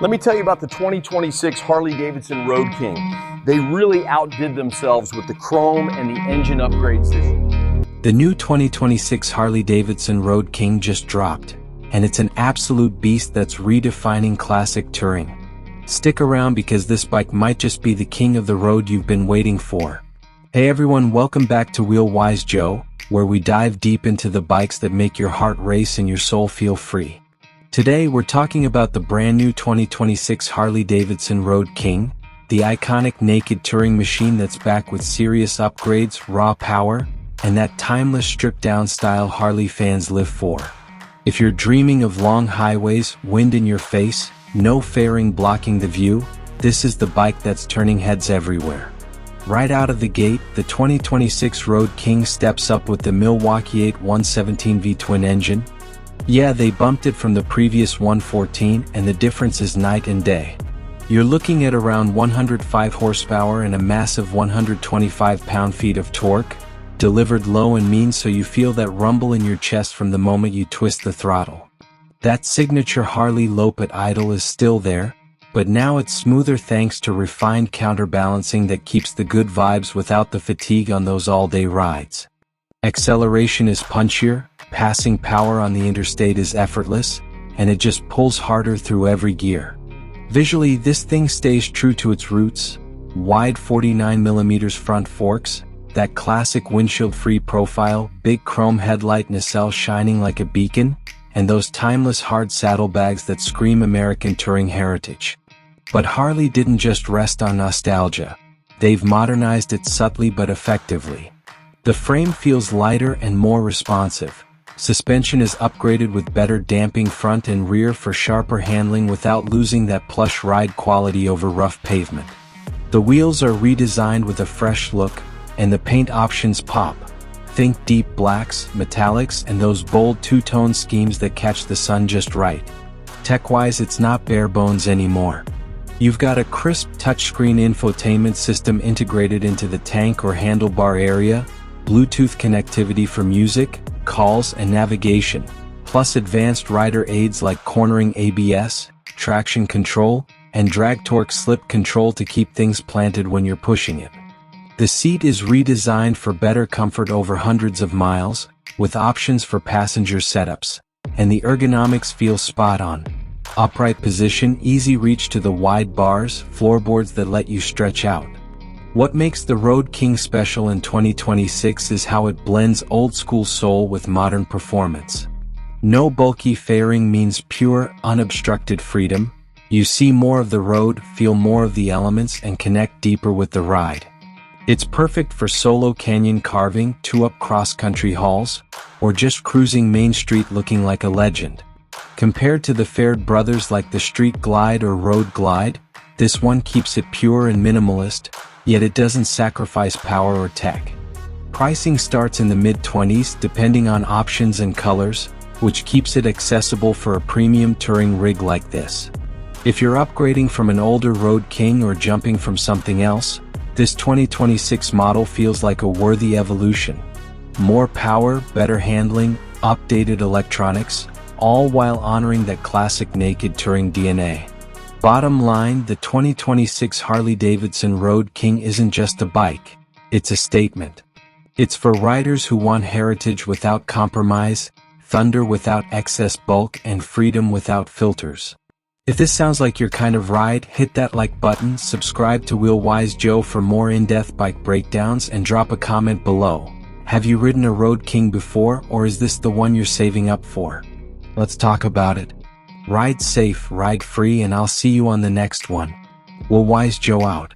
Let me tell you about the 2026 Harley-Davidson Road King. They really outdid themselves with the chrome and the engine upgrades this year. The new 2026 Harley-Davidson Road King just dropped, and it's an absolute beast that's redefining classic touring. Stick around because this bike might just be the king of the road you've been waiting for. Hey everyone, welcome back to Wheel-Wise Joe, where we dive deep into the bikes that make your heart race and your soul feel free. Today we're talking about the brand new 2026 Harley-Davidson Road King, the iconic naked touring machine that's back with serious upgrades, raw power, and that timeless stripped-down style Harley fans live for. If you're dreaming of long highways, wind in your face, no fairing blocking the view, this is the bike that's turning heads everywhere. Right out of the gate, the 2026 Road King steps up with the Milwaukee-Eight 117V twin engine. Yeah, they bumped it from the previous 114, and the difference is night and day. You're looking at around 105 horsepower and a massive 125 pound-feet of torque, delivered low and mean so you feel that rumble in your chest from the moment you twist the throttle. That signature Harley lope at idle is still there, but now it's smoother thanks to refined counterbalancing that keeps the good vibes without the fatigue on those all-day rides. Acceleration is punchier, passing power on the interstate is effortless, and it just pulls harder through every gear. Visually, this thing stays true to its roots: wide 49mm front forks, that classic windshield-free profile, big chrome headlight nacelle shining like a beacon, and those timeless hard saddlebags that scream American touring heritage. But Harley didn't just rest on nostalgia. They've modernized it subtly but effectively. The frame feels lighter and more responsive. Suspension is upgraded with better damping front and rear for sharper handling without losing that plush ride quality over rough pavement. The wheels are redesigned with a fresh look, and the paint options pop. Think deep blacks, metallics, and those bold two-tone schemes that catch the sun just right. Tech-wise, it's not bare bones anymore. You've got a crisp touchscreen infotainment system integrated into the tank or handlebar area, Bluetooth connectivity for music, calls, and navigation, plus advanced rider aids like cornering ABS, traction control, and drag torque slip control to keep things planted when you're pushing it. The seat is redesigned for better comfort over hundreds of miles, with options for passenger setups, and the ergonomics feel spot on. Upright position, easy reach to the wide bars, floorboards that let you stretch out. What makes the Road King special in 2026 is how it blends old-school soul with modern performance. No bulky fairing means pure, unobstructed freedom. You see more of the road, feel more of the elements, and connect deeper with the ride. It's perfect for solo canyon carving, two-up cross-country hauls, or just cruising Main Street looking like a legend. Compared to the fared brothers like the Street Glide or Road Glide, this one keeps it pure and minimalist, yet it doesn't sacrifice power or tech. Pricing starts in the mid-20s depending on options and colors, which keeps it accessible for a premium touring rig like this. If you're upgrading from an older Road King or jumping from something else, this 2026 model feels like a worthy evolution. More power, better handling, updated electronics, all while honoring that classic naked touring DNA. Bottom line, the 2026 Harley-Davidson Road King isn't just a bike, it's a statement. It's for riders who want heritage without compromise, thunder without excess bulk, and freedom without filters. If this sounds like your kind of ride, hit that like button, subscribe to Wheel-Wise Joe for more in-depth bike breakdowns, and drop a comment below. Have you ridden a Road King before, or is this the one you're saving up for? Let's talk about it. Ride safe, ride free, and I'll see you on the next one. Wheel-Wise Joe out.